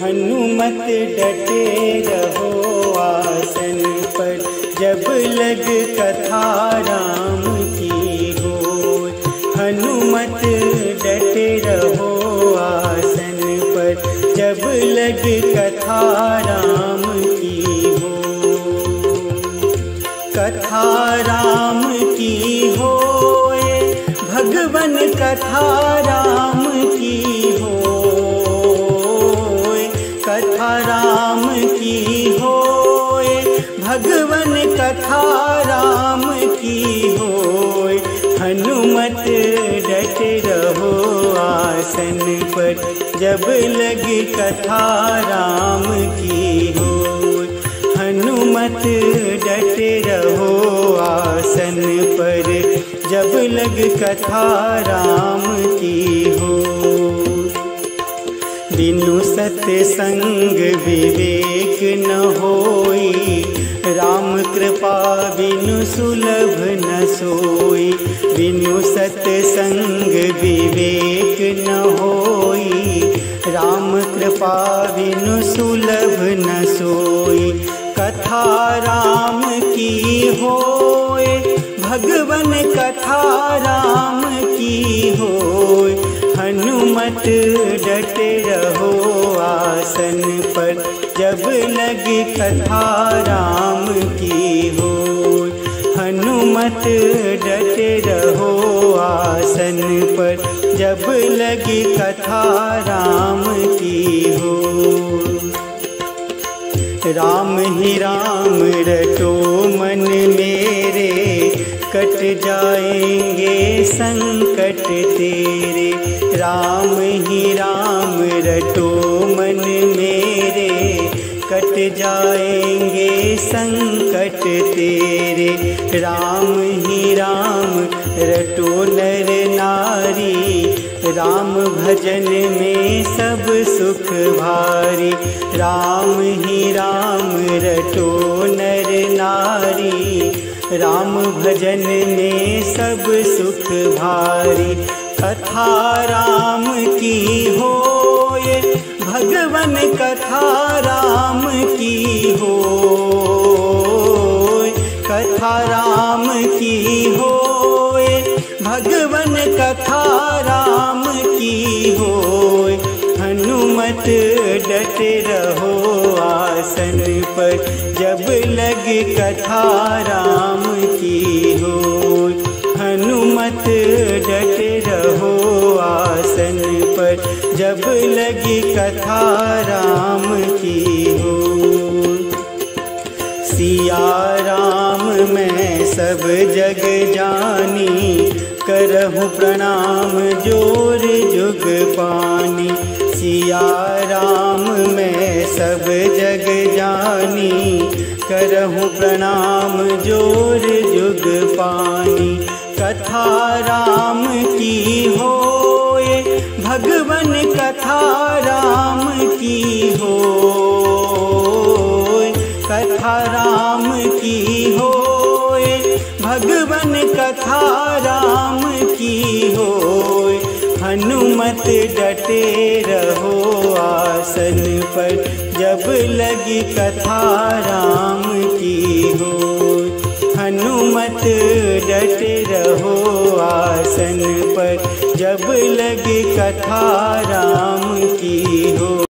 हनुमत डटे रहो आसन पर, जब लग कथा राम की हो। हनुमत डटे रहो आसन पर, जब लग कथा राम की हो। कथा राम की होए, भगवन कथा राम की होए। कथा राम की होए, भगवन कथा राम की होए। हनुमत डटे रहो आसन पर, जब लगी कथा राम की होए। हनुमत डटे रहो आसन पर, जब लग कथा राम की हो। बिनु सत्संग विवेक न होई, राम कृपा बिनु सुलभ न सोई। बिनु सत्संग विवेक न होई, राम कृपा बिनु सुलभ न सोई। कथा राम की होए, भगवन कथा राम की होए। हनुमत डटे रहो आसन पर, जब लगी कथा राम की होए। हनुमत डटे रहो आसन पर, जब लगी कथा राम की हो। राम ही राम रटो मन मेरे, कट जाएंगे संकट तेरे। राम ही राम रटो मन मेरे, कट जाएंगे संकट तेरे। राम ही राम रटो नर नारी, राम भजन में सब सुख भारी। राम ही राम रटो नर नारी, राम भजन में सब सुख भारी। कथा राम की होए, भगवन कथा राम की होए। कथा राम की होए, भगवन कथा राम की होए। हनुमत डटे रहो आसन पर, जब लग कथा राम की होए। हनुमत डटे रहो आसन पर, जब लगी कथा राम की हो। सिया राम मैं सब जग जानी, करहूँ प्रणाम जोर जुग पानी। सिया राम मैं सब जग जानी, करहूँ प्रणाम जोर जुग पानी। कथा राम की होए, भगवन कथा राम की होए। कथा राम की होए, भगवन कथा राम की होए। हनुमत डटे रहो आसन पर, जब लगी कथा राम की होए। हनुमत डटे रहो आसन पर, जब लगी कथा राम